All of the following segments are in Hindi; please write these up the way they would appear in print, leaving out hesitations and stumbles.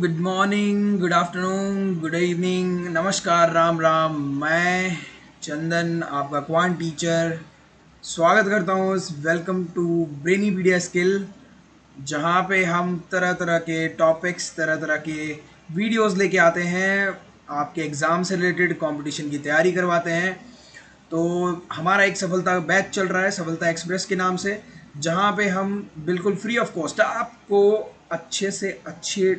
Good morning, good afternoon, good evening, नमस्कार, राम राम। मैं चंदन, आपका क्वांट टीचर, स्वागत करता हूँ इस वेलकम टू ब्रेनीपीडिया स्किल, जहाँ पे हम तरह तरह के टॉपिक्स, तरह तरह के वीडियोस लेके आते हैं, आपके एग्ज़ाम से रिलेटेड कंपटीशन की तैयारी करवाते हैं। तो हमारा एक सफलता बैच चल रहा है, सफलता एक्सप्रेस के नाम से, जहाँ पे हम बिल्कुल फ्री ऑफ कॉस्ट आपको अच्छे से अच्छे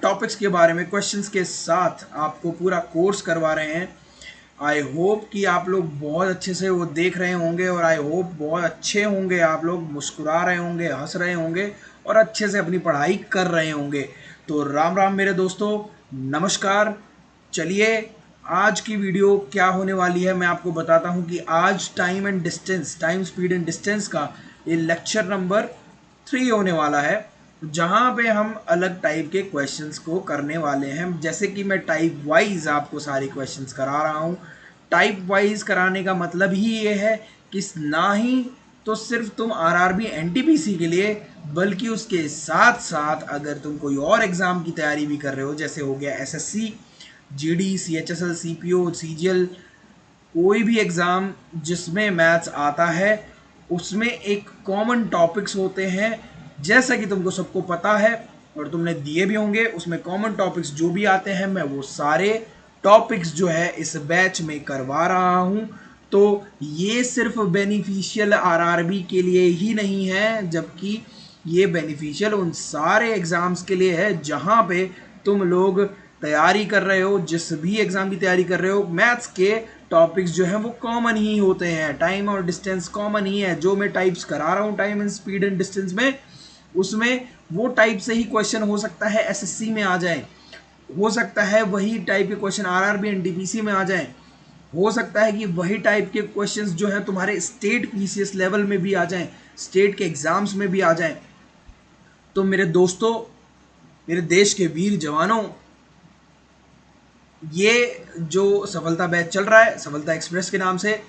टॉपिक्स के बारे में क्वेश्चंस के साथ आपको पूरा कोर्स करवा रहे हैं। आई होप कि आप लोग बहुत अच्छे से वो देख रहे होंगे और आई होप बहुत अच्छे होंगे, आप लोग मुस्कुरा रहे होंगे, हंस रहे होंगे और अच्छे से अपनी पढ़ाई कर रहे होंगे। तो राम राम मेरे दोस्तों, नमस्कार। चलिए, आज की वीडियो क्या होने वाली है मैं आपको बताता हूं कि आज time and distance, time speed and distance का ये लेक्चर नंबर 3 होने वाला है, जहां पे हम अलग टाइप के क्वेश्चंस को करने वाले हैं। जैसे कि मैं टाइप वाइज आपको सारे क्वेश्चंस करा रहा हूं। टाइप वाइज कराने का मतलब ही ये है कि ना ही तो सिर्फ तुम आरआरबी एनटीपीसी के लिए, बल्कि उसके साथ साथ अगर तुम कोई और एग्ज़ाम की तैयारी भी कर रहे हो, जैसे हो गया SSC, GD, CHSL, CPO, CGL, कोई भी एग्ज़ाम जिसमें मैथ्स आता है, उसमें एक कॉमन टॉपिक्स होते हैं। जैसा कि तुमको सबको पता है और तुमने दिए भी होंगे, उसमें कॉमन टॉपिक्स जो भी आते हैं, मैं वो सारे टॉपिक्स जो है इस बैच में करवा रहा हूँ। तो ये सिर्फ बेनिफिशियल आरआरबी के लिए ही नहीं है, जबकि ये बेनिफिशियल उन सारे एग्ज़ाम्स के लिए है जहाँ पे तुम लोग तैयारी कर रहे हो, जिस भी एग्ज़ाम की तैयारी कर रहे हो। मैथ्स के टॉपिक्स जो हैं वो कॉमन ही होते हैं, टाइम और डिस्टेंस कॉमन ही है। जो मैं टाइप्स करा रहा हूँ time and speed and distance में, उसमें वो टाइप से ही क्वेश्चन हो सकता है एसएससी में आ जाए, हो सकता है वही टाइप के क्वेश्चन आरआरबी एनटीपीसी में आ जाए, हो सकता है कि वही टाइप के क्वेश्चंस जो है तुम्हारे स्टेट पीसीएस लेवल में भी आ जाएं, स्टेट के एग्जाम्स में भी आ जाएं। तो मेरे दोस्तों, मेरे देश के वीर जवानों, ये जो सफलता बैच चल रहा है सफलता एक्सप्रेस के नाम से,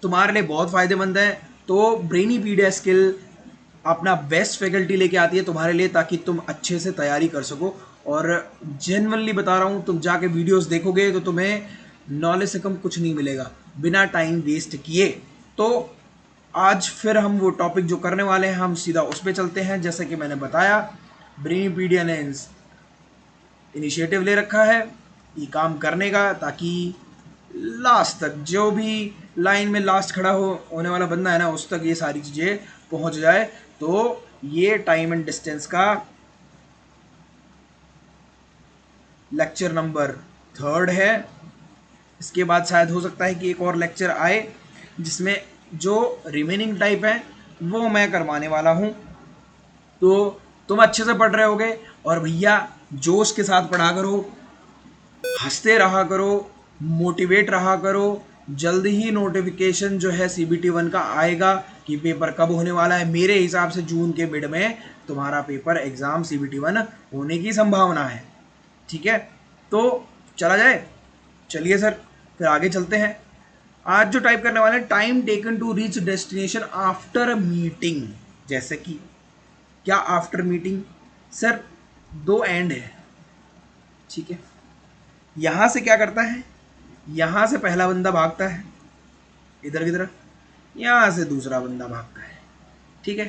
तुम्हारे लिए बहुत फ़ायदेमंद है। तो ब्रेनीपीडिया स्किल अपना बेस्ट फैकल्टी लेके आती है तुम्हारे लिए, ताकि तुम अच्छे से तैयारी कर सको। और जेन्युइनली बता रहा हूँ, तुम जाके वीडियोस देखोगे तो तुम्हें नॉलेज से कम कुछ नहीं मिलेगा बिना टाइम वेस्ट किए। तो आज फिर हम वो टॉपिक जो करने वाले हैं, हम सीधा उस पर चलते हैं। जैसे कि मैंने बताया, ब्रेनीपीडिया ने इनिशिएटिव ले रखा है ये काम करने का, ताकि लास्ट तक जो भी लाइन में लास्ट खड़ा होने वाला बंदा है ना, उस तक ये सारी चीज़ें पहुंच जाए। तो ये टाइम एंड डिस्टेंस का लेक्चर नंबर 3 है। इसके बाद शायद हो सकता है कि एक और लेक्चर आए, जिसमें जो रिमेनिंग टाइप है वो मैं करवाने वाला हूँ। तो तुम अच्छे से पढ़ रहे होगे, और भैया जोश के साथ पढ़ा करो, हंसते रहा करो, मोटिवेट रहा करो। जल्द ही नोटिफिकेशन जो है CBT 1 का आएगा कि पेपर कब होने वाला है। मेरे हिसाब से जून के मिड में तुम्हारा पेपर एग्ज़ाम CBT 1 होने की संभावना है। ठीक है, तो चला जाए। चलिए सर, फिर आगे चलते हैं। आज जो टाइप करने वाले हैं, time taken to reach destination after meeting. जैसे कि क्या आफ्टर मीटिंग? सर, 2 एंड है, ठीक है। यहाँ से क्या करता है, यहाँ से पहला बंदा भागता है इधर की तरफ, यहाँ से दूसरा बंदा भागता है, ठीक है।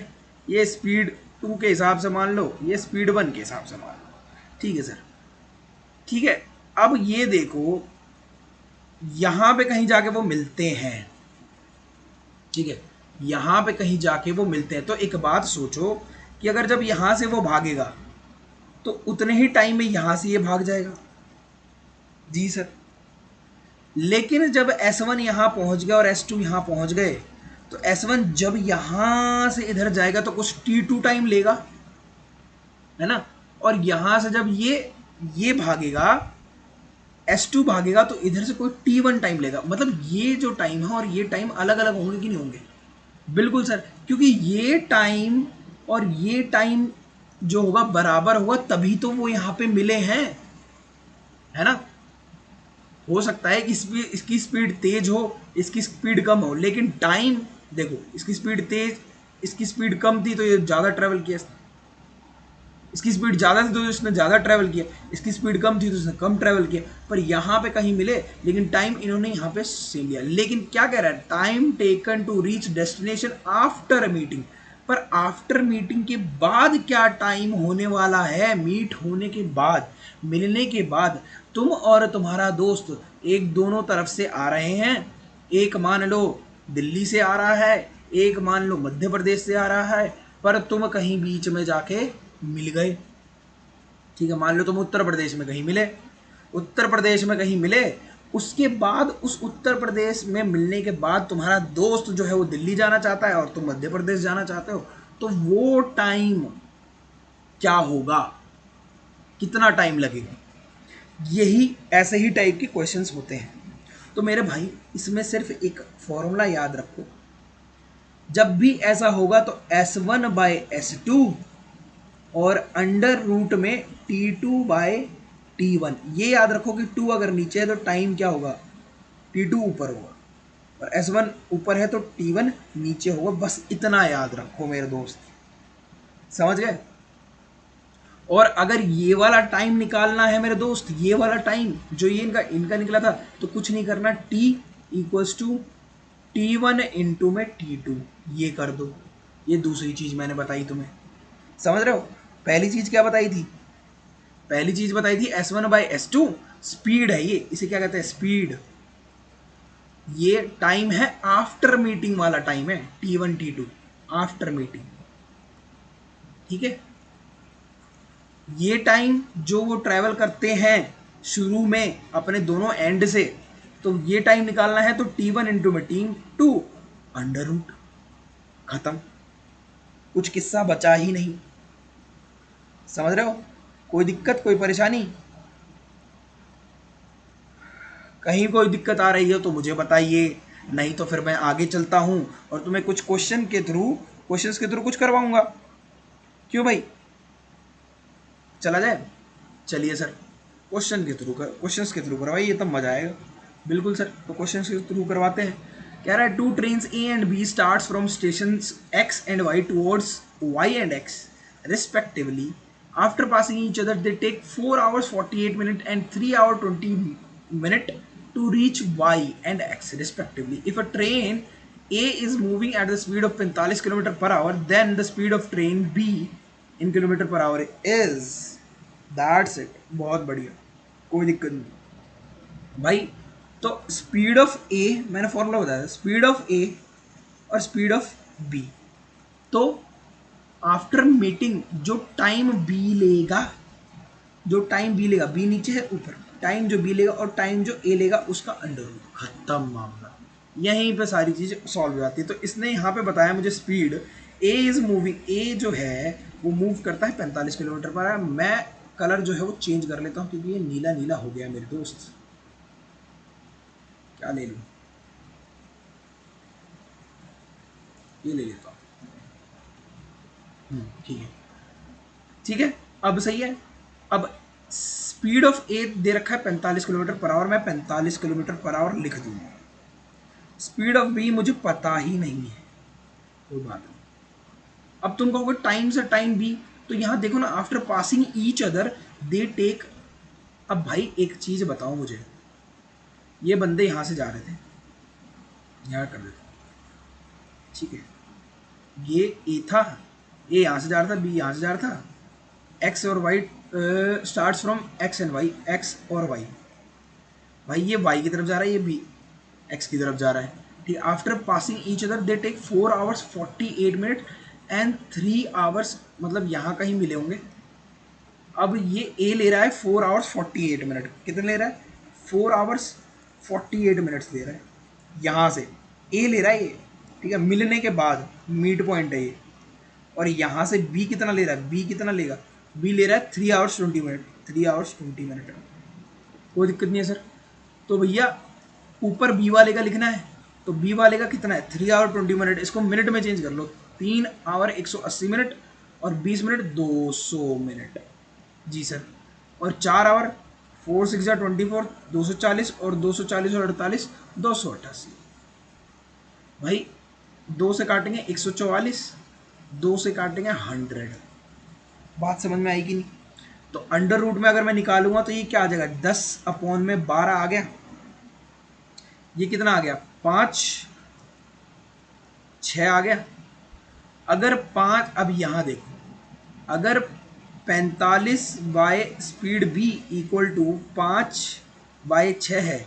ये स्पीड 2 के हिसाब से मान लो, ये स्पीड 1 के हिसाब से मान लो, ठीक है सर। ठीक है, अब ये देखो, यहाँ पे कहीं जाके वो मिलते हैं, ठीक है, यहाँ पे कहीं जाके वो मिलते हैं। तो एक बात सोचो कि अगर जब यहाँ से वो भागेगा तो उतने ही टाइम में यहाँ से ये भाग जाएगा। जी सर। लेकिन जब S1 यहाँ पहुँच गया और S2 यहाँ पहुँच गए, तो S1 जब यहाँ से इधर जाएगा तो कुछ T2 टाइम लेगा, है ना। और यहाँ से जब ये भागेगा, S2 भागेगा, तो इधर से कोई T1 टाइम लेगा। मतलब ये जो टाइम है और ये टाइम अलग अलग होंगे कि नहीं होंगे? बिल्कुल सर, क्योंकि ये टाइम और ये टाइम जो होगा बराबर होगा, तभी तो वो यहाँ पे मिले हैं, है ना। हो सकता है कि इसकी स्पीड तेज हो, इसकी स्पीड कम हो, लेकिन टाइम देखो, इसकी स्पीड तेज, इसकी स्पीड कम थी, तो ये ज़्यादा ट्रेवल किया। इसकी स्पीड ज़्यादा थी तो इसने ज़्यादा ट्रैवल किया, इसकी स्पीड कम थी तो इसने कम ट्रैवल किया, पर यहाँ पे कहीं मिले, लेकिन टाइम इन्होंने यहाँ पे सेम लिया। लेकिन क्या कह रहा है, time taken to reach destination after meeting, पर आफ्टर मीटिंग के बाद क्या टाइम होने वाला है, मीट होने के बाद, मिलने के बाद। तुम और तुम्हारा दोस्त एक दोनों तरफ से आ रहे हैं, एक मान लो दिल्ली से आ रहा है, एक मान लो मध्य प्रदेश से आ रहा है, पर तुम कहीं बीच में जाके मिल गए। ठीक है, मान लो तुम उत्तर प्रदेश में कहीं मिले, उत्तर प्रदेश में कहीं मिले, उसके बाद उस उत्तर प्रदेश में मिलने के बाद तुम्हारा दोस्त जो है वो दिल्ली जाना चाहता है और तुम मध्य प्रदेश जाना चाहते हो, तो वो टाइम क्या होगा, कितना टाइम लगेगा। यही ऐसे ही टाइप के क्वेश्चंस होते हैं। तो मेरे भाई इसमें सिर्फ एक फॉर्मूला याद रखो, जब भी ऐसा होगा तो S1 बाय S2 और अंडर रूट में T2 बाय T1। ये याद रखो कि 2 अगर नीचे है तो टाइम क्या होगा, T2 ऊपर होगा, और S1 ऊपर है तो T1 नीचे होगा। बस इतना याद रखो मेरे दोस्त, समझ गए। और अगर ये वाला टाइम निकालना है मेरे दोस्त, ये वाला टाइम जो ये इनका निकला था, तो कुछ नहीं करना, T equals to T1 into में T2, ये कर दो। ये दूसरी चीज़ मैंने बताई तुम्हें, समझ रहे हो। पहली चीज़ क्या बताई थी, पहली चीज़ बताई थी S1 बाई S2, स्पीड है ये, इसे क्या कहते हैं, स्पीड। ये टाइम है आफ्टर मीटिंग वाला टाइम है, T1 T2 आफ्टर मीटिंग। ठीक है, ये टाइम जो वो ट्रैवल करते हैं शुरू में अपने दोनों एंड से, तो ये टाइम निकालना है तो T1 इंटू में T2 अंडर रूट, खत्म, कुछ किस्सा बचा ही नहीं। समझ रहे हो, कोई दिक्कत, कोई परेशानी, कहीं कोई दिक्कत आ रही हो तो मुझे बताइए, नहीं तो फिर मैं आगे चलता हूं और तुम्हें कुछ क्वेश्चंस के थ्रू कुछ करवाऊंगा। क्यों भाई, चला जाए, चलिए सर, क्वेश्चंस के थ्रू करवाइए तब मजा आएगा। बिल्कुल सर, तो क्वेश्चंस के थ्रू करवाते हैं। कह रहा है 2 trains A and B starts from station X and Y towards Y and X respectively. After passing each other, they take 4 hours 48 minutes and 3 hours 20 minutes to reach Y and X respectively. If a train A is moving at the speed of 45 km per hour, then the speed of train B in kilometre per our is, that's it. बहुत बढ़िया, कोई दिक्कत नहीं भाई। तो स्पीड ऑफ ए, मैंने फॉर्मूला बताया, स्पीड ऑफ ए और स्पीड ऑफ बी, तो आफ्टर मीटिंग जो टाइम बी लेगा, जो टाइम बी लेगा, बी नीचे है ऊपर, टाइम जो बी लेगा और टाइम जो ए लेगा उसका अंडर रूट, खत्म मामला। यहीं पे सारी चीज़ें सॉल्व हो जाती है। तो इसने यहाँ पे बताया मुझे स्पीड ए इज मूविंग, ए जो है वो मूव करता है 45 किलोमीटर पर आवर। मैं कलर जो है वो चेंज कर लेता हूँ क्योंकि ये नीला नीला हो गया मेरे दोस्त। क्या ले लूँ, ये ले लेता हूँ, ठीक है, ठीक है, अब सही है। अब स्पीड ऑफ ए दे रखा है 45 किलोमीटर पर आवर, मैं 45 किलोमीटर पर आवर लिख दूंगा। स्पीड ऑफ बी मुझे पता ही नहीं है, कोई बात नहीं। अब तुम कहोगे टाइम से टाइम बी, तो यहाँ देखो ना, after passing each other they take. अब भाई एक चीज़ बताओ मुझे, ये बंदे यहाँ से जा रहे थे, यहाँ कर देते, ठीक है, ये ए था, ए यहाँ से जा रहा था, बी यहाँ से जा रहा था, एक्स और Y starts from X and Y, X और वाई, भाई ये वाई की तरफ जा रहा है, ये बी एक्स की तरफ जा रहा है, ठीक है। After passing each other they take 4 hours 48 minutes and 3 hours, मतलब यहाँ कहीं मिले होंगे। अब ये ए ले रहा है 4 hours 48 minutes, कितने ले रहा है, 4 hours 48 minutes ले रहा है, यहाँ से ए ले रहा है ये, ठीक है, मिलने के बाद मीट पॉइंट है ये। और यहाँ से बी कितना ले रहा है, बी कितना लेगा, बी ले रहा है 3 hours 20 minutes, 3 hours 20 minutes, कोई दिक्कत नहीं है सर। तो भैया ऊपर बी वाले का लिखना है, तो बी वाले का कितना है 3 hours 20 minutes, इसको मिनट में चेंज कर लो, 3 hours 180 minutes और 20 मिनट 200 मिनट, जी सर। और 4 hours 4 6 24, 240 और 240 और 48 288। भाई 2 से काटेंगे 144, 2 से काटेंगे 100, बात समझ में आई कि नहीं? तो अंडर रूट में अगर मैं निकालूंगा तो ये क्या आ जाएगा, 10/12 आ गया। ये कितना आ गया, 5/6 आ गया। अगर 5, अब यहाँ देखो, अगर 45 by speed B equal to 5/6 है,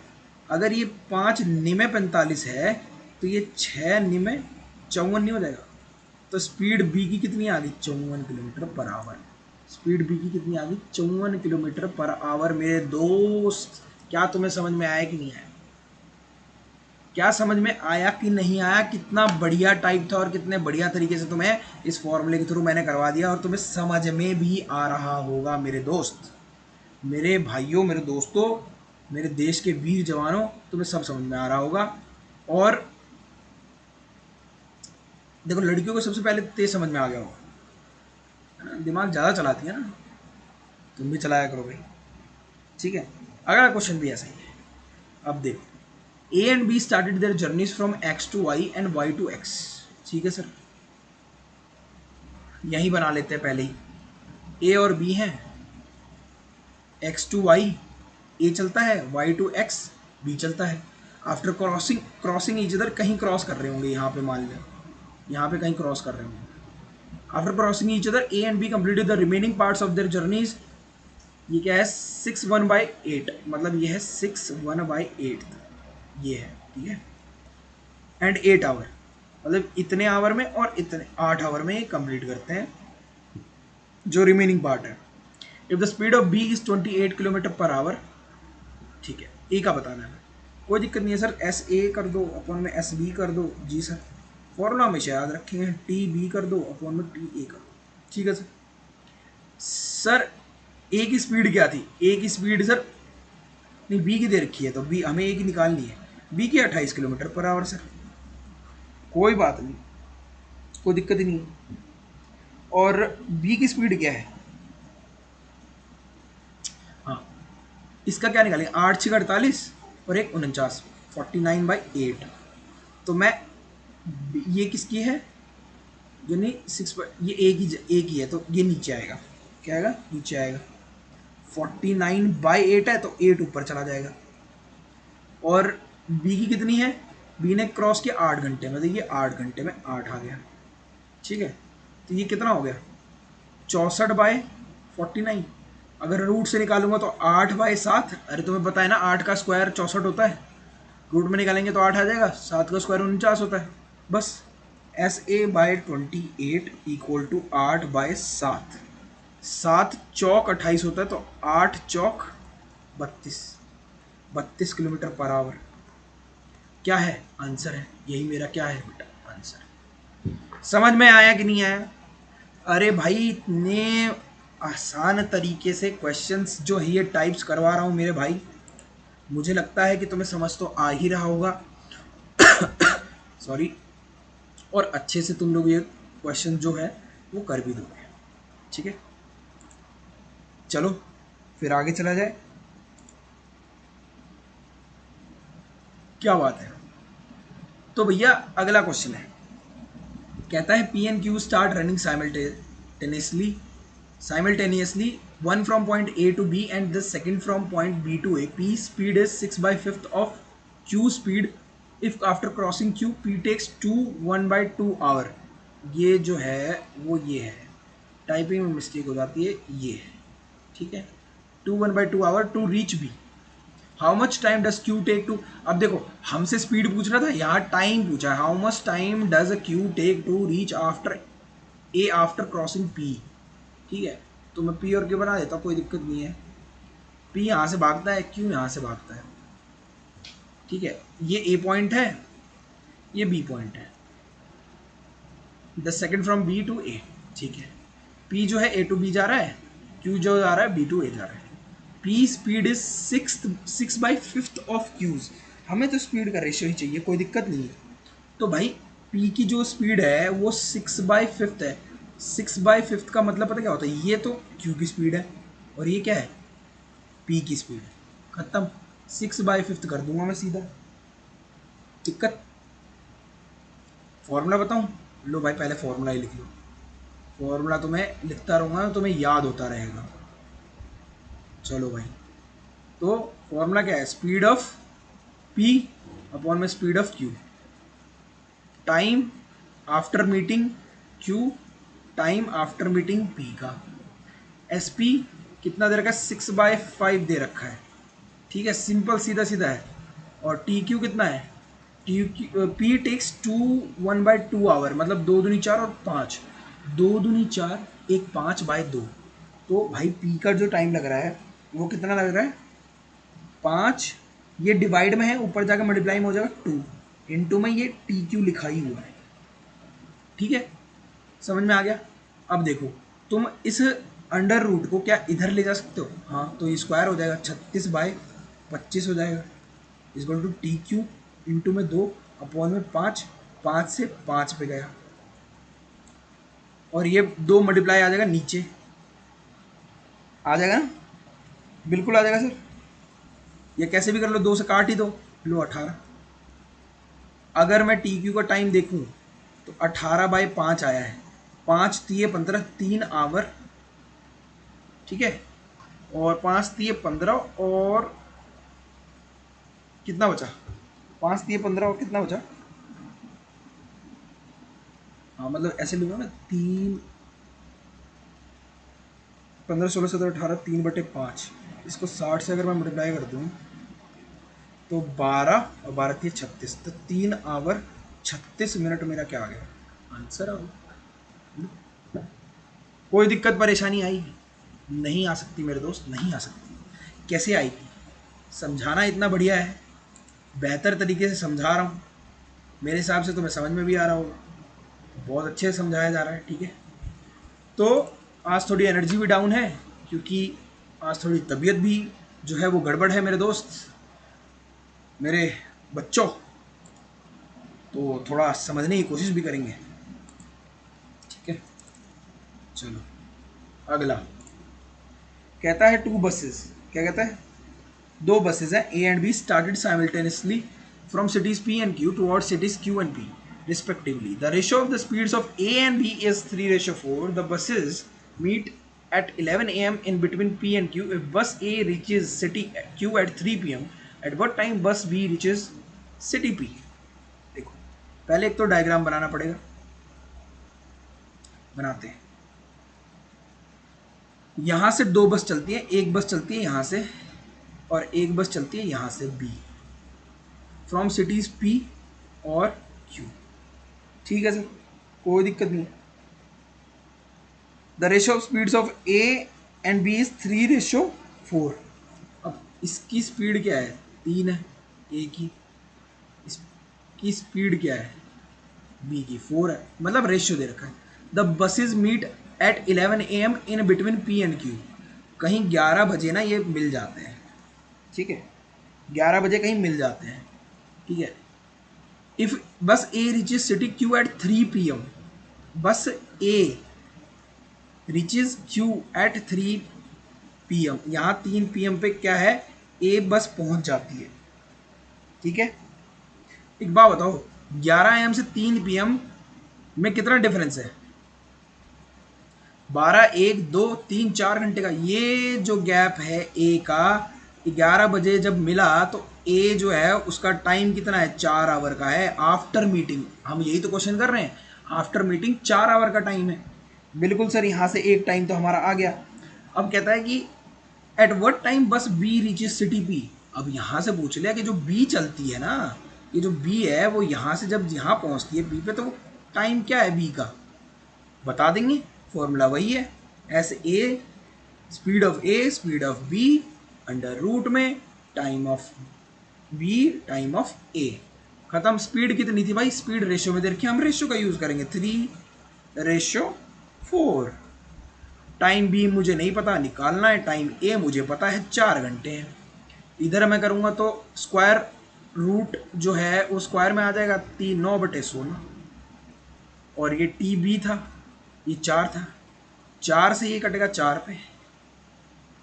अगर ये 5 निमे 45 है तो ये 6 निमे 54 नहीं हो जाएगा? तो स्पीड बी की कितनी आ गई, 54 kilometre per our. Speed B की कितनी आ गई, 54 किलोमीटर पर आवर। मेरे दोस्त, क्या तुम्हें समझ में आया कि नहीं आया? क्या समझ में आया कि नहीं आया? कितना बढ़िया टाइप था और कितने बढ़िया तरीके से तुम्हें इस फॉर्मूले के थ्रू मैंने करवा दिया, और तुम्हें समझ में भी आ रहा होगा मेरे दोस्त, मेरे भाइयों, मेरे दोस्तों, मेरे देश के वीर जवानों, तुम्हें सब समझ में आ रहा होगा। और देखो, लड़कियों को सबसे पहले तेज समझ में आ गया होगा, है ना? दिमाग ज़्यादा चलाती है ना, तुम भी चलाया करो भाई। ठीक है, अगला क्वेश्चन भी ऐसा ही है। अब देखो, A and B started their journeys from X to Y and Y to X. ठीक है सर, यही बना लेते हैं पहले ही। ए और बी हैं, एक्स टू वाई ए चलता है, वाई टू एक्स बी चलता है। After crossing crossing each other, कहीं क्रॉस कर रहे होंगे यहाँ पे, मान लें यहाँ पे कहीं क्रॉस कर रहे होंगे। After crossing each other A and be completed the remaining parts of their journeys. ये क्या है, 6/1/8, मतलब ये है 6/1/8, ये है, ठीक है। एंड 8 आवर, मतलब इतने आवर में और इतने 8 आवर में ये कंप्लीट करते हैं जो रिमेनिंग पार्ट है। If the speed of B is 28 kilometre per hour, ठीक है, ए का बताना है, कोई दिक्कत नहीं है सर। एस ए कर दो, अपॉन में एस बी कर दो, जी सर। फॉर्मूला हमेशा याद रखेंगे, टी बी कर दो, अपॉन में टी ए कर दो, ठीक है सर। सर ए की स्पीड क्या थी, ए की स्पीड सर, नहीं बी की दे रखी है तो बी हमें ए की निकालनी है। बी की 28 किलोमीटर पर आवर सर, कोई बात नहीं, कोई दिक्कत ही नहीं है। और बी की स्पीड क्या है, हाँ, इसका क्या निकालेंगे, 8×6 = 48 और 1 49, 49/8। तो मैं, ये किसकी है, जो नहीं 6, ये ए की है तो ये नीचे आएगा, क्या आएगा, नीचे आएगा। 49/8 है तो 8 ऊपर चला जाएगा। और बी की कितनी है, बी ने क्रॉस किया 8 घंटे में, तो ये 8 घंटे में 8 आ गया, ठीक है। तो ये कितना हो गया, 64/49। अगर रूट से निकालूंगा तो 8/7, अरे तुम्हें पता है ना 8 का स्क्वायर 64 होता है, रूट में निकालेंगे तो 8 आ जाएगा, 7 का स्क्वायर 49 होता है, बस। SA/28 इक्वल टू 8/7, 7 चौक 28 होता है, तो 8 चौक 32, 32 किलोमीटर पर आवर। क्या है आंसर, है यही मेरा, क्या है बेटा आंसर। समझ में आया कि नहीं आया? अरे भाई, इतने आसान तरीके से क्वेश्चंस जो है ये टाइप्स करवा रहा हूँ मेरे भाई, मुझे लगता है कि तुम्हें समझ तो आ ही रहा होगा। सॉरी। और अच्छे से तुम लोग ये क्वेश्चन जो है वो कर भी दोगे, ठीक है। चलो फिर आगे चला जाए, क्या बात है। तो भैया अगला क्वेश्चन है, कहता है P and Q start running simultaneously, one from point A to B and the second from point B to A. P speed is 6/5 of Q speed. If after crossing Q, P takes 1/2 hour. ये जो है वो ये है, टाइपिंग में मिस्टेक हो जाती है, ये है, ठीक है। 1/2 hour to reach B. How much time does Q take to, अब देखो हमसे स्पीड पूछ रहा था, यहाँ टाइम पूछा है। How much time does Q take to reach after A after crossing P, ठीक है। तो मैं पी और क्यू बना देता हूँ, कोई दिक्कत नहीं है। पी यहाँ से भागता है, क्यू यहाँ से भागता है, ठीक है। ये ए पॉइंट है, ये बी पॉइंट है, the second from B to A, ठीक है। पी जो है ए टू बी जा रहा है, क्यू जो जा रहा है बी टू ए जा रहा है। P speed is 6/5 of Q's, हमें तो स्पीड का रेशियो ही चाहिए, कोई दिक्कत नहीं है। तो भाई पी की जो स्पीड है वो 6/5 है। 6/5 का मतलब पता क्या होता है, ये तो क्यू की स्पीड है और ये क्या है, पी की स्पीड। खत्म, 6/5 कर दूंगा मैं सीधा, दिक्कत। फॉर्मूला बताऊं, लो भाई पहले फॉर्मूला ही लिख लो। फॉर्मूला तो मैं लिखता रहूँगा, तो मैं याद होता रहेगा। चलो भाई, तो फॉर्मूला क्या है, स्पीड ऑफ पी अपॉन में speed of Q, time after meeting Q, time after meeting P का। एस पी कितना दे रखा है, 6/5 दे रखा है, ठीक है, सिंपल सीधा सीधा है। और टी क्यू कितना है, T Q P takes 1/2 hour, मतलब 2 दूनी 4 और 5, 2 दूनी 4, 1 5/2। तो भाई पी का जो टाइम लग रहा है वो कितना लग रहा है, 5, ये डिवाइड में है, ऊपर जाकर मल्टीप्लाई में हो जाएगा 2, इनटू में ये टी क्यू लिखा ही हुआ है, ठीक है, समझ में आ गया। अब देखो, तुम इस अंडर रूट को क्या इधर ले जा सकते हो, हाँ, तो ये स्क्वायर हो जाएगा, 36/25 हो जाएगा, equal to T Q into में 2 अपॉन में 5, 5 से 5 पे गया, और ये 2 मल्टीप्लाई आ जाएगा नीचे, आ जाएगा ना, बिल्कुल आ जाएगा सर, ये कैसे भी कर लो, 2 से काट ही दो, लो 18। अगर मैं टी क्यू का टाइम देखूं तो 18/5 आया है, 5 तिये 15, 3 आवर, ठीक है, और 5 तिये 15, और कितना बचा, 5 तिये 15 और कितना बचा, हाँ मतलब ऐसे लूँगा ना, 3 15 16 17 18, 3/5, इसको 60 से अगर मैं मल्टीप्लाई कर दूँ तो 12 और 12 तिये 36, तो 3 आवर 36 मिनट मेरा क्या आ गया, आंसर आ गया। कोई दिक्कत परेशानी आएगी, नहीं आ सकती मेरे दोस्त, नहीं आ सकती। कैसे आएगी, समझाना इतना बढ़िया है, बेहतर तरीके से समझा रहा हूँ, मेरे हिसाब से तुम्हें समझ में भी आ रहा होगा, बहुत अच्छे से समझाया जा रहा है, ठीक है। तो आज थोड़ी एनर्जी भी डाउन है, क्योंकि आज थोड़ी तबीयत भी जो है वो गड़बड़ है मेरे दोस्त, मेरे बच्चों, तो थोड़ा समझने की कोशिश भी करेंगे, ठीक है। चलो अगला कहता है 2 बसेस, क्या कहता है, 2 बसेस हैं ए and B started simultaneously from cities P and Q toward cities Q and P respectively. The ratio of the speeds of A and B is 3:4. The buses meet at 11 a.m. in between P and Q. If bus A reaches city Q at 3 p.m., at what time bus B reaches city P? देखो, पहले एक तो डायग्राम बनाना पड़ेगा, बनाते हैं। यहाँ से 2 बस चलती है, एक बस चलती है यहाँ से और एक बस चलती है यहाँ से B, फ्रॉम सिटीज P और Q, ठीक है सर, कोई दिक्कत नहीं। The ratio of speeds of A and B is 3:4। अब इसकी स्पीड क्या है, 3 है ए की, इसकी स्पीड क्या है बी की, 4 है, मतलब रेशियो दे रखा है। The buses meet at 11 AM in between P and Q, कहीं 11 बजे ना ये मिल जाते हैं, ठीक है, 11 बजे कहीं मिल जाते हैं, ठीक है। If bus A reaches city Q at 3 PM, bus A reaches Q at 3 PM, यहाँ 3 PM पे क्या है, ए बस पहुंच जाती है, ठीक है। एक बात बताओ, 11 AM से 3 PM में कितना डिफरेंस है, 12, 1, 2, 3, 4 घंटे का, ये जो गैप है ए का, 11 बजे जब मिला तो ए जो है उसका टाइम कितना है, 4 आवर का है, आफ्टर मीटिंग, हम यही तो क्वेश्चन कर रहे हैं, आफ्टर मीटिंग 4 आवर का टाइम है, बिल्कुल सर, यहाँ से एक टाइम तो हमारा आ गया। अब कहता है कि एट व्हाट टाइम बस बी रीचेस सिटी पी, अब यहाँ से पूछ लिया कि जो बी चलती है ना, ये जो बी है वो यहाँ से जब यहाँ पहुँचती है बी पे, तो टाइम क्या है बी का, बता देंगे, फॉर्मूला वही है, S A speed of A speed of B under root में time of B time of A, खत्म। स्पीड कितनी थी भाई, स्पीड रेशियो में दे रखी है, हम रेशियो का यूज करेंगे, 3:4। टाइम बी मुझे नहीं पता, निकालना है, टाइम ए मुझे पता है 4 घंटे हैं। इधर मैं करूँगा तो स्क्वायर रूट जो है वो स्क्वायर में आ जाएगा, 9/16, और ये टी बी था, ये 4 था, 4 से ये कटेगा 4 पे,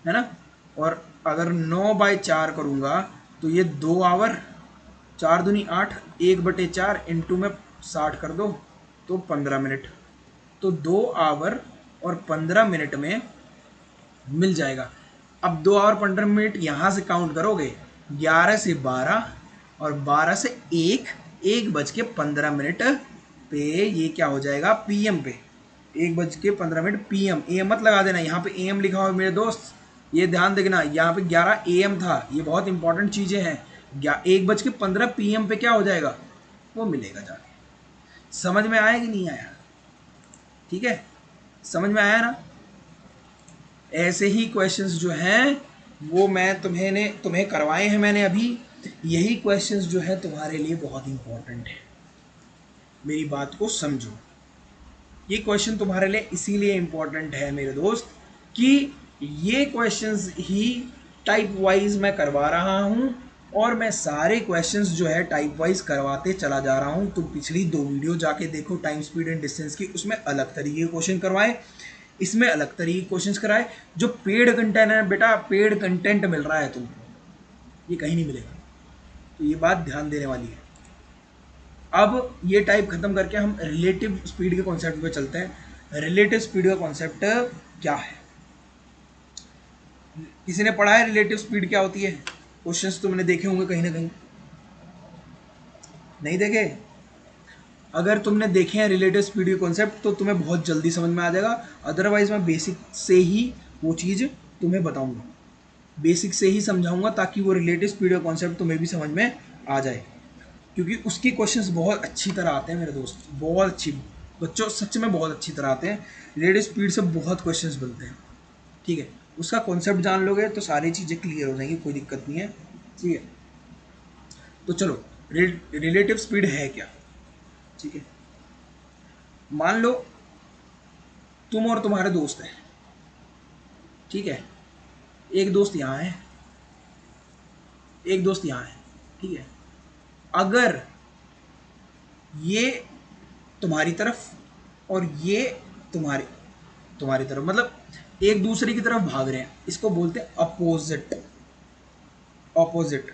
है ना, और अगर 9/4 करूँगा तो ये 2 आवर, 4 दूनी 8, 1/4 इंटू में 60 कर दो तो 15 मिनट, तो 2 आवर और 15 मिनट में मिल जाएगा। अब 2 आवर 15 मिनट यहाँ से काउंट करोगे, 11 से 12 और 12 से 1, 1 बज के 15 मिनट पे ये क्या हो जाएगा, PM पे, 1 बज के 15 मिनट PM। AM मत लगा देना, यहाँ पे AM लिखा हो मेरे दोस्त, ये ध्यान देखना, यहाँ पे 11 AM था, ये बहुत इंपॉर्टेंट चीज़ें हैं। 1 बज के 15 PM पे क्या हो जाएगा, वो मिलेगा जाके। समझ में आया कि नहीं आया? ठीक है, समझ में आया ना? ऐसे ही क्वेश्चंस जो हैं वो मैं तुम्हें करवाए हैं मैंने अभी। यही क्वेश्चंस जो है तुम्हारे लिए बहुत इंपॉर्टेंट है, मेरी बात को समझो। ये क्वेश्चन तुम्हारे लिए इसीलिए इंपॉर्टेंट है मेरे दोस्त कि ये क्वेश्चंस ही टाइप वाइज मैं करवा रहा हूँ, और मैं सारे क्वेश्चंस जो है टाइप वाइज करवाते चला जा रहा हूँ। तुम पिछली 2 वीडियो जाके देखो टाइम स्पीड एंड डिस्टेंस की, उसमें अलग तरीके के क्वेश्चन करवाए, इसमें अलग तरीके के क्वेश्चंस कराए। जो पेड कंटेंट है बेटा, पेड कंटेंट मिल रहा है तुमको, ये कहीं नहीं मिलेगा, तो ये बात ध्यान देने वाली है। अब ये टाइप खत्म करके हम रिलेटिव स्पीड के कॉन्सेप्ट पे चलते हैं। रिलेटिव स्पीड का कॉन्सेप्ट क्या है? किसी ने पढ़ा है रिलेटिव स्पीड क्या होती है? क्वेश्चंस तुमने देखे होंगे कहीं ना कहीं, नहीं देखे? अगर तुमने देखे हैं रिलेटिव स्पीड के कॉन्सेप्ट तो तुम्हें बहुत जल्दी समझ में आ जाएगा। अदरवाइज मैं बेसिक से ही वो चीज़ तुम्हें बताऊंगा, बेसिक से ही समझाऊंगा, ताकि वो रिलेटिव स्पीड का कॉन्सेप्ट तुम्हें भी समझ में आ जाए, क्योंकि उसके क्वेश्चंस बहुत अच्छी तरह आते हैं मेरे दोस्त, बहुत अच्छी, बच्चों सच में बहुत अच्छी तरह आते हैं। रिलेटिव स्पीड से बहुत क्वेश्चंस बनते हैं, ठीक है? उसका कॉन्सेप्ट जान लोगे तो सारी चीज़ें क्लियर हो जाएंगी, कोई दिक्कत नहीं है, ठीक है? तो चलो, रिलेटिव स्पीड है क्या, ठीक है? मान लो तुम और तुम्हारे दोस्त हैं, ठीक है? एक दोस्त यहाँ है, एक दोस्त यहाँ है, ठीक है? अगर ये तुम्हारी तरफ और ये तुम्हारी तुम्हारी तरफ, मतलब एक दूसरे की तरफ भाग रहे हैं, इसको बोलते हैं अपोजिट, ऑपोजिट।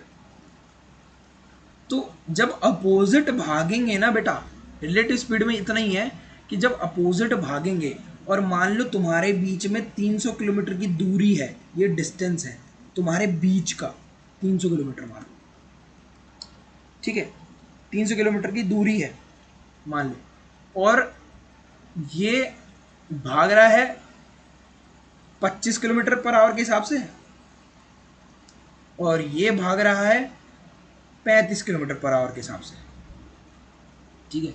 तो जब अपोजिट भागेंगे ना बेटा, रिलेटिव स्पीड में इतना ही है कि जब अपोजिट भागेंगे और मान लो तुम्हारे बीच में 300 किलोमीटर की दूरी है, ये डिस्टेंस है तुम्हारे बीच का, 300 किलोमीटर मान लो, ठीक है? 300 किलोमीटर की दूरी है मान लो, और ये भाग रहा है 25 किलोमीटर पर आवर के हिसाब से, और ये भाग रहा है 35 किलोमीटर पर आवर के हिसाब से, ठीक है?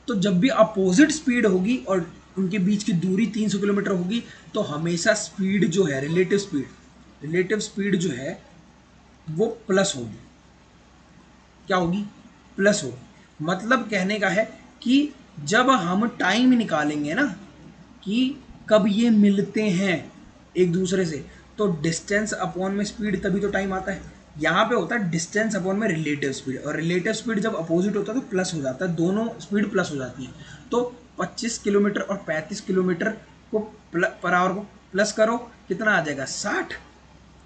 तो जब भी अपोजिट स्पीड होगी और उनके बीच की दूरी 300 किलोमीटर होगी, तो हमेशा स्पीड जो है, रिलेटिव स्पीड जो है वो प्लस होगी। क्या होगी? प्लस होगी। मतलब कहने का है कि जब हम टाइम निकालेंगे ना कि कब ये मिलते हैं एक दूसरे से, तो डिस्टेंस अपॉन में स्पीड, तभी तो टाइम आता है। यहाँ पे होता है डिस्टेंस अपॉन में रिलेटिव स्पीड, और रिलेटिव स्पीड जब अपोजिट होता है तो प्लस हो जाता है, दोनों स्पीड प्लस हो जाती है। तो 25 किलोमीटर और 35 किलोमीटर को पर आवर को प्लस करो, कितना आ जाएगा? 60।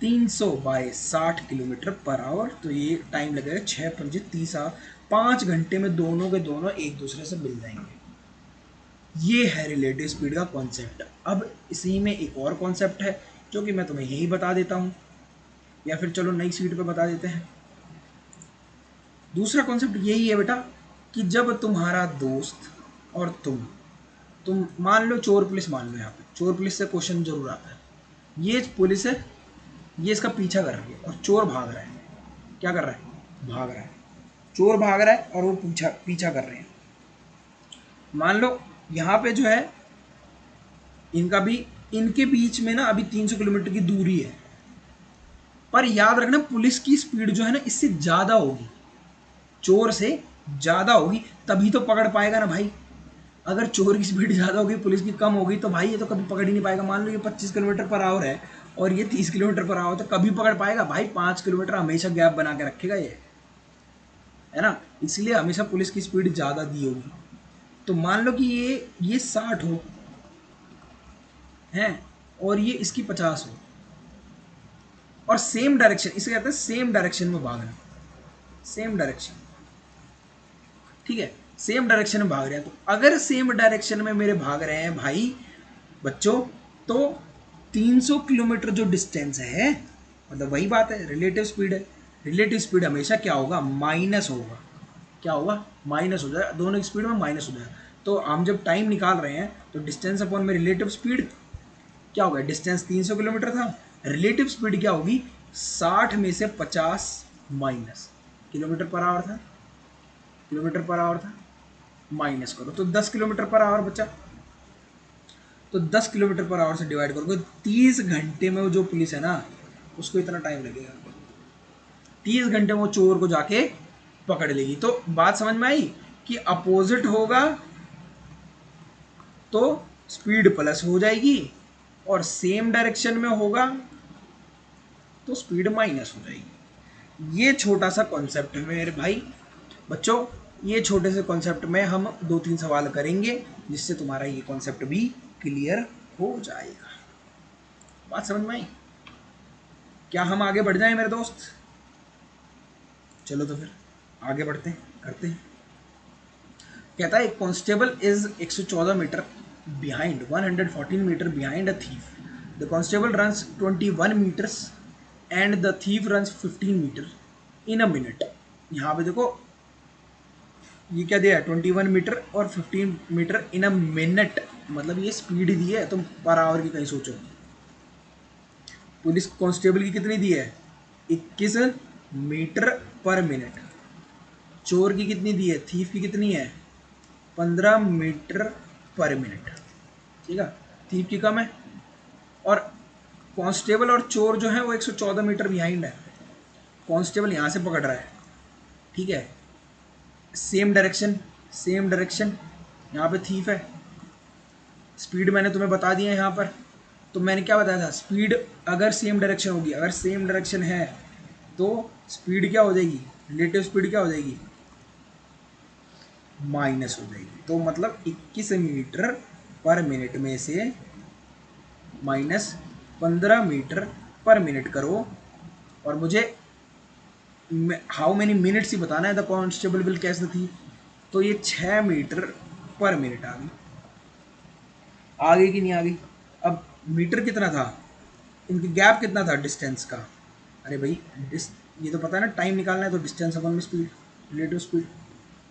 300/60 किलोमीटर पर आवर, तो ये टाइम लगेगा 6×5 5 घंटे में दोनों के दोनों एक दूसरे से मिल जाएंगे। ये है रिलेटिव स्पीड का कॉन्सेप्ट। अब इसी में एक और कॉन्सेप्ट है जो कि मैं तुम्हें यही बता देता हूँ, या फिर चलो नई सीट पे बता देते हैं। दूसरा कॉन्सेप्ट यही है बेटा कि जब तुम्हारा दोस्त और तुम मान लो चोर पुलिस, मान लो यहाँ पे चोर पुलिस से क्वेश्चन जरूर आता है। ये पुलिस है, ये इसका पीछा कर रही है और चोर भाग रहा है। क्या कर रहा है? भाग रहा है। चोर भाग रहा है और वो पीछा कर रहे हैं। मान लो यहाँ पे जो है इनके बीच में ना अभी 300 किलोमीटर की दूरी है, पर याद रखना पुलिस की स्पीड जो है ना इससे ज़्यादा होगी, चोर से ज़्यादा होगी, तभी तो पकड़ पाएगा ना भाई। अगर चोर की स्पीड ज़्यादा होगी, पुलिस की कम होगी, तो भाई ये तो कभी पकड़ ही नहीं पाएगा। मान लो ये 25 किलोमीटर पर आवर है और ये 30 किलोमीटर पर आवर, तो कभी पकड़ पाएगा भाई? 5 किलोमीटर हमेशा गैप बना के रखेगा ये, है ना? इसलिए हमेशा पुलिस की स्पीड ज़्यादा दी होगी। तो मान लो कि ये 60 हो है और ये इसकी 50 हो, और सेम डायरेक्शन, इसे कहते हैं सेम डायरेक्शन में भागना, सेम डायरेक्शन, ठीक है? सेम डायरेक्शन में भाग रहे हैं। तो अगर सेम डायरेक्शन में मेरे भाग रहे हैं भाई बच्चों, तो 300 किलोमीटर जो डिस्टेंस है, मतलब वही बात है, रिलेटिव स्पीड है। रिलेटिव स्पीड हमेशा क्या होगा, माइनस होगा। क्या होगा, माइनस हो जाएगा, दोनों की स्पीड में माइनस हो जाएगा। तो हम जब टाइम निकाल रहे हैं तो डिस्टेंस अपॉन में रिलेटिव स्पीड क्या होगा, डिस्टेंस 300 किलोमीटर था, रिलेटिव स्पीड क्या होगी, 60 में से 50 माइनस, किलोमीटर पर आवर था, किलोमीटर पर आवर था, माइनस करो तो 10 किलोमीटर पर आवर बचा। तो 10 किलोमीटर पर आवर से डिवाइड करोगे, 30 घंटे में वो जो पुलिस है ना उसको इतना टाइम लगेगा, 30 घंटे में वो चोर को जाके पकड़ लेगी। तो बात समझ में आई कि अपोजिट होगा तो स्पीड प्लस हो जाएगी, और सेम डायरेक्शन में होगा तो स्पीड माइनस हो जाएगी। ये छोटा सा कॉन्सेप्ट है मेरे भाई बच्चों। ये छोटे से कॉन्सेप्ट में हम 2-3 सवाल करेंगे जिससे तुम्हारा ये कॉन्सेप्ट भी क्लियर हो जाएगा। बात समझ में आई? क्या हम आगे बढ़ जाएं मेरे दोस्त? चलो तो फिर आगे बढ़ते हैं, करते हैं। कहता है constable is 114 metre behind, 114 metre behind a thief. The constable runs 21 metres and the thief runs 15 metre in a minute. यहाँ पे देखो ये क्या दिया है, 21 मीटर और 15 मीटर इन अ मिनट, मतलब ये स्पीड दी है, तुम पर आवर की कहीं सोचो। पुलिस कांस्टेबल की कितनी दी है, 21 मीटर पर मिनट। चोर की कितनी दी है, थीफ की कितनी है, 15 मीटर पर मिनट। ठीक है, थीफ की कम है, और कांस्टेबल और चोर जो है वो 114 मीटर बिहाइंड है। कांस्टेबल यहाँ से पकड़ रहा है, ठीक है, सेम डायरेक्शन, सेम डायरेक्शन, यहाँ पे थीफ है। स्पीड मैंने तुम्हें बता दी है यहाँ पर। तो मैंने क्या बताया था, स्पीड अगर सेम डायरेक्शन होगी, अगर सेम डायरेक्शन है तो स्पीड क्या हो जाएगी, रिलेटिव स्पीड क्या हो जाएगी, माइनस हो जाएगी। तो मतलब 21 मीटर पर मिनट में से माइनस 15 मीटर पर मिनट करो, और मुझे हाउ मेनी मिनट्स ही बताना है। The constable will catch the thief. तो ये 6 मीटर पर मिनट आ गई, आ गई कि नहीं आ गई? अब मीटर कितना था, इनकी गैप कितना था डिस्टेंस का, अरे भाई ये तो पता है ना, टाइम निकालना है तो डिस्टेंस अपन में स्पीड, रिलेटिव स्पीड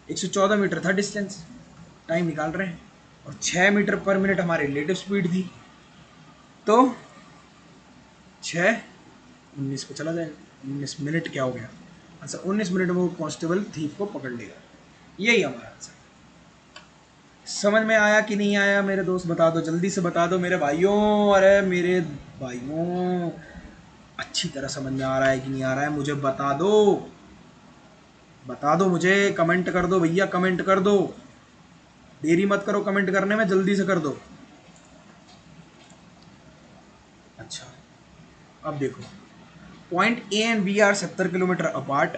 114 मीटर था डिस्टेंस, टाइम निकाल रहे हैं, और 6 मीटर पर मिनट हमारी रिलेटिव स्पीड थी। तो 6 19 पे चला जाएगा, 19 मिनट क्या हो गया, अच्छा 19 मिनट में वो कांस्टेबल थीफ को पकड़ लेगा। यही हमारा आंसर। समझ में आया कि नहीं आया मेरे दोस्त, बता दो, जल्दी से बता दो मेरे भाइयों। अरे मेरे भाइयों, अच्छी तरह समझ में आ रहा है कि नहीं आ रहा है, मुझे बता दो, बता दो मुझे, कमेंट कर दो भैया, कमेंट कर दो, देरी मत करो कमेंट करने में, जल्दी से कर दो। अच्छा, अब देखो, point A and B are 70 kilometre apart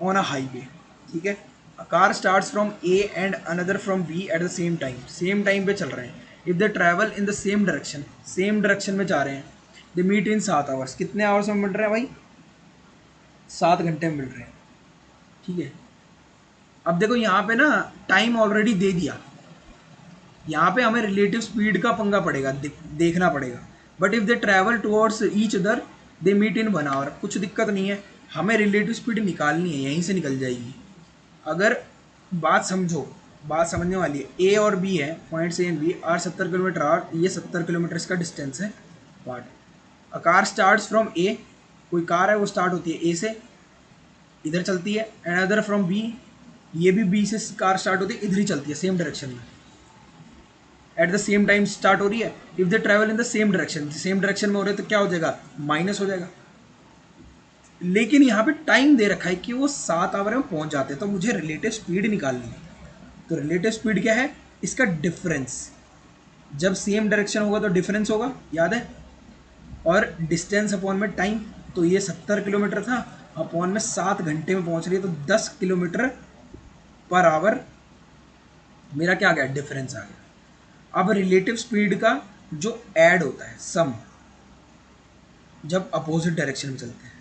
on a highway, ठीक है। A car starts from A and another from B at the same time, same time पे चल रहे हैं। If they travel in the same direction, same direction में जा रहे हैं, दे मीट इन 7 आवर्स, कितने आवर्स में मिल रहे हैं भाई, 7 घंटे में मिल रहे हैं, ठीक है। अब देखो यहाँ पे ना टाइम ऑलरेडी दे दिया, यहाँ पे हमें रिलेटिव स्पीड का पंगा पड़ेगा, देखना पड़ेगा। But if they travel towards each other they meet in 1 hour, कुछ दिक्कत नहीं है, हमें रिलेटिव स्पीड निकालनी है, यहीं से निकल जाएगी। अगर बात समझो, बात समझने वाली है, ए और बी है, points A and B are 70 kilometre are, ये 70 किलोमीटर इसका डिस्टेंस है part. A car starts from A, कोई कार है वो स्टार्ट होती है ए से, इधर चलती है, एंड अदर फ्रॉम बी, ये भी बी से कार स्टार्ट होती है, इधर ही चलती है सेम डायरेक्शन में, eight the same time start हो रही है। If they travel in the same direction, same direction में हो रहे तो क्या हो जाएगा, माइनस हो जाएगा। लेकिन यहाँ पे टाइम दे रखा है कि वो 7 आवर में पहुंच जाते हैं, तो मुझे रिलेटिव स्पीड निकालनी है। तो रिलेटिव स्पीड क्या है, इसका डिफरेंस, जब सेम डायरेक्शन होगा तो डिफरेंस होगा, याद है, और डिस्टेंस अपॉन में टाइम, तो ये 70 किलोमीटर था, अपॉन में 7 घंटे में पहुंच रही है, तो 10 किलोमीटर पर आवर मेरा क्या आ गया, डिफरेंस आ गया। अब रिलेटिव स्पीड का जो ऐड होता है, सम, जब अपोजिट डायरेक्शन में चलते हैं,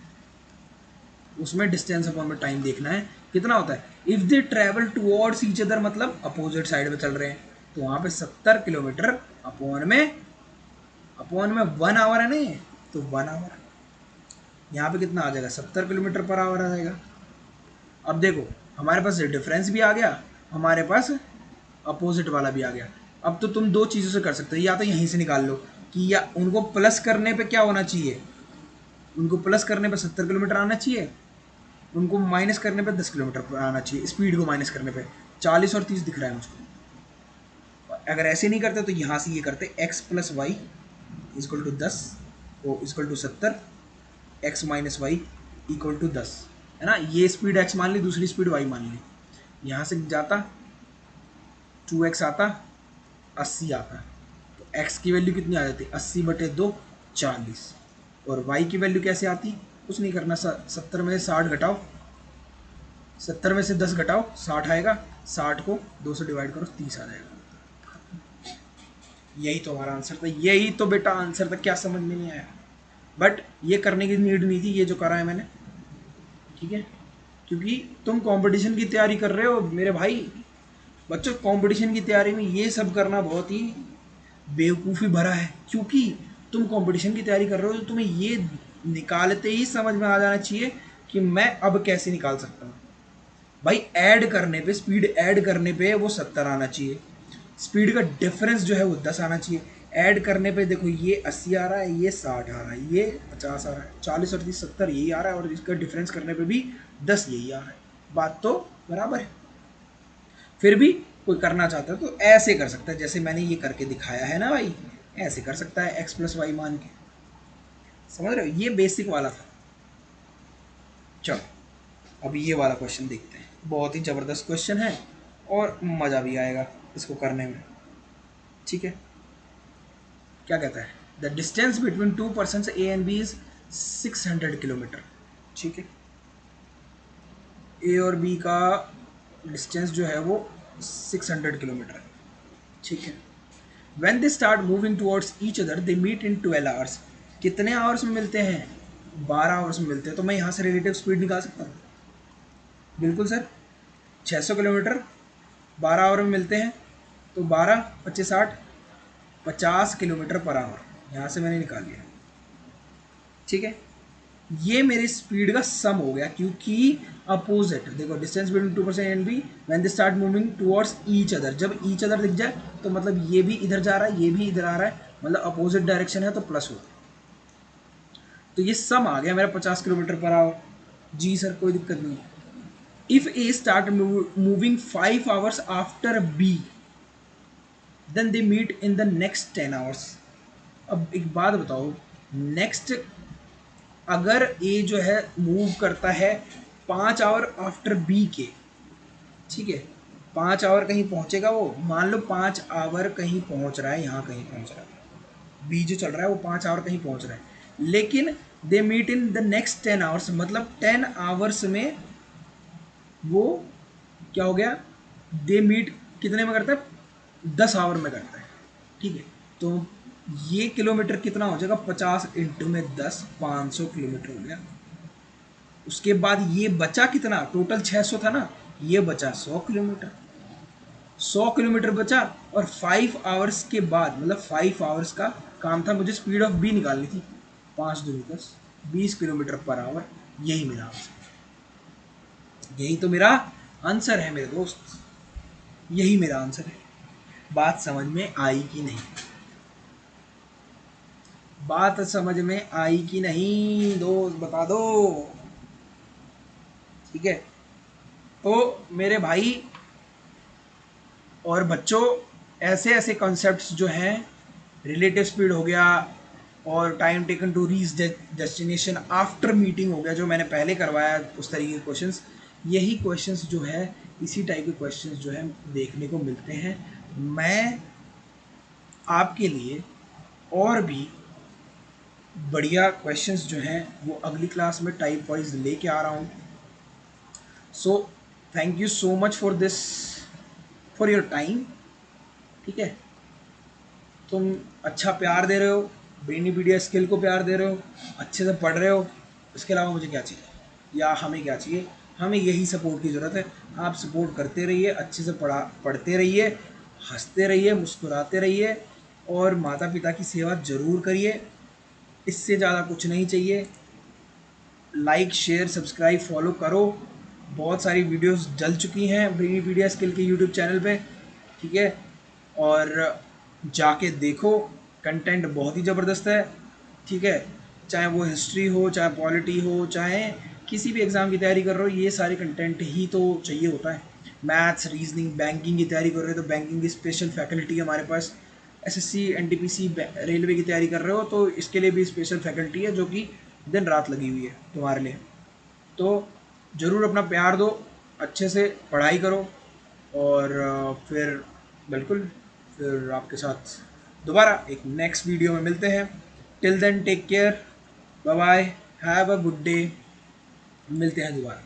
उसमें डिस्टेंस अपॉन में टाइम देखना है कितना होता है? If they travel towards each other मतलब अपोजिट साइड में चल रहे हैं, तो वहाँ पे 70 किलोमीटर अपॉन में 1 आवर है नहीं, तो 1 आवर। यहाँ पे कितना आ जाएगा? 70 किलोमीटर पर आवर आ जाएगा। अब देखो हमारे पास डिफरेंस भी आ गया, हमारे पास अपोजिट वाला भी आ गया। अब तो तुम दो चीज़ों से कर सकते हो, या तो यहीं से निकाल लो कि या उनको प्लस करने पे क्या होना चाहिए, उनको प्लस करने पे 70 किलोमीटर आना चाहिए, उनको माइनस करने पे 10 किलोमीटर पर आना चाहिए। स्पीड को माइनस करने पे 40 और 30 दिख रहा है मुझको। अगर ऐसे नहीं करते तो यहाँ से ये करते x plus Y equal to 10 ओ equal to 70, x minus Y equal to 10, है ना। ये स्पीड x मान ली, दूसरी स्पीड y मान ली। यहाँ से जाता 2x आता, 80 आता, तो x की वैल्यू कितनी आ जाती? 80/2 40। और y की वैल्यू कैसे आती? कुछ नहीं करना, 70 में से 60 घटाओ, 70 में से 10 घटाओ, 60 आएगा, 60 को 2 से डिवाइड करो, 30 आ जाएगा। यही तो हमारा आंसर था, यही तो बेटा आंसर था। क्या समझ में नहीं आया? बट ये करने की नीड नहीं थी, ये जो करा है मैंने, ठीक है, क्योंकि तुम कंपटीशन की तैयारी कर रहे हो मेरे भाई। बच्चों कंपटीशन की तैयारी में ये सब करना बहुत ही बेवकूफ़ी भरा है, क्योंकि तुम कंपटीशन की तैयारी कर रहे हो तो तुम्हें ये निकालते ही समझ में आ जाना चाहिए कि मैं अब कैसे निकाल सकता हूँ। भाई ऐड करने पे, स्पीड ऐड करने पे वो 70 आना चाहिए, स्पीड का डिफरेंस जो है वो 10 आना चाहिए। ऐड करने पे देखो ये 80 आ रहा है, ये 60 आ रहा है, ये 50 आ रहा है, 40 और 30 70 यही आ रहा है, और इसका डिफरेंस करने पे भी 10 यही आ रहा है। बात तो बराबर है। फिर भी कोई करना चाहता है तो ऐसे कर सकता है, जैसे मैंने ये करके दिखाया है ना भाई, ऐसे कर सकता है x प्लस वाई मान के। समझ रहे हो? ये बेसिक वाला था। चलो अब ये वाला क्वेश्चन देखते हैं, बहुत ही ज़बरदस्त क्वेश्चन है और मज़ा भी आएगा इसको करने में, ठीक है। क्या कहता है? The distance between two person A and B is 600 kilometre, ठीक है। ए और बी का डिस्टेंस जो है वो 600 किलोमीटर है, ठीक है। When they start moving towards each other, they meet in 12 hours. कितने आवर्स में मिलते हैं? 12 आवर्स में मिलते हैं। तो मैं यहाँ से रिलेटिव स्पीड निकाल सकता हूँ, बिल्कुल सर। 600 किलोमीटर 12 आवर में मिलते हैं, तो 12 25 60 50 किलोमीटर पर आवर यहाँ से मैंने निकाल लिया, ठीक है। ये मेरी स्पीड का सम हो गया, क्योंकि अपोजिट देखो, distance between two person and B when they start moving towards each other, जब ईच अदर दिख जाए तो मतलब ये भी इधर जा रहा है, ये भी इधर आ रहा है, मतलब अपोजिट डायरेक्शन है तो प्लस होगा। तो ये सम आ गया मेरा 50 kilometre per our. Ji sir कोई दिक्कत नहीं है। If A start moving 5 hours after B then they meet in the next 10 hours. अब एक बात बताओ, नेक्स्ट अगर ए जो है मूव करता है 5 आवर आफ्टर बी के, ठीक है, 5 आवर कहीं पहुंचेगा वो, मान लो 5 आवर कहीं पहुंच रहा है, यहाँ कहीं पहुंच रहा है, बी जो चल रहा है वो 5 आवर कहीं पहुंच रहा है, लेकिन they meet in the next 10 hours, मतलब 10 आवर्स में वो क्या हो गया, दे मीट कितने में करता है? 10 आवर में करता है, ठीक है। तो ये किलोमीटर कितना हो जाएगा? 50 इंटू में 10 500 किलोमीटर हो गया। उसके बाद ये बचा कितना? टोटल 600 था ना, ये बचा 100 किलोमीटर। 100 किलोमीटर बचा, और 5 आवर्स के बाद, मतलब 5 आवर्स का काम था, मुझे स्पीड ऑफ बी निकालनी थी। 5 दूनी 10 20 किलोमीटर पर आवर। यही मेरा आंसर, यही तो मेरा आंसर है मेरे दोस्त, यही मेरा आंसर है। बात समझ में आई कि नहीं? बात समझ में आई कि नहीं दोस्त, बता दो, ठीक है। तो मेरे भाई और बच्चों, ऐसे ऐसे कॉन्सेप्ट्स जो हैं, रिलेटिव स्पीड हो गया और time taken to reach destination after meeting हो गया, जो मैंने पहले करवाया उस तरीके के क्वेश्चंस, यही क्वेश्चंस जो है, इसी टाइप के क्वेश्चंस जो है देखने को मिलते हैं। मैं आपके लिए और भी बढ़िया क्वेश्चंस जो हैं वो अगली क्लास में टाइप वाइज लेके आ रहा हूँ। So thank you so much for this, for your time, ठीक है। तुम अच्छा प्यार दे रहे हो, ब्रेनीपीडिया स्किल को प्यार दे रहे हो, अच्छे से पढ़ रहे हो, इसके अलावा मुझे क्या चाहिए या हमें क्या चाहिए? हमें यही सपोर्ट की ज़रूरत है। आप सपोर्ट करते रहिए, अच्छे से पढ़ते रहिए, हंसते रहिए, मुस्कुराते रहिए और माता पिता की सेवा ज़रूर करिए। इससे ज़्यादा कुछ नहीं चाहिए। लाइक शेयर सब्सक्राइब फॉलो करो। बहुत सारी वीडियोस डल चुकी हैं ब्रेनीपीडिया स्किल के यूट्यूब चैनल पे, ठीक है, और जाके देखो, कंटेंट बहुत ही ज़बरदस्त है, ठीक है। चाहे वो हिस्ट्री हो, चाहे पॉलिटी हो, चाहे किसी भी एग्ज़ाम की तैयारी कर रहे हो, ये सारे कंटेंट ही तो चाहिए होता है। मैथ्स, रीजनिंग, बैंकिंग की तैयारी कर रहे हो तो बैंकिंग की स्पेशल फैकल्टी है हमारे पास। एसएससी, एनटीपीसी, रेलवे की तैयारी कर रहे हो तो इसके लिए भी स्पेशल फैकल्टी है जो कि दिन रात लगी हुई है तुम्हारे लिए। तो ज़रूर अपना प्यार दो, अच्छे से पढ़ाई करो और फिर बिल्कुल फिर आपके साथ दोबारा एक नेक्स्ट वीडियो में मिलते हैं। Till then take care, bye bye, have a good day. मिलते हैं दोबारा।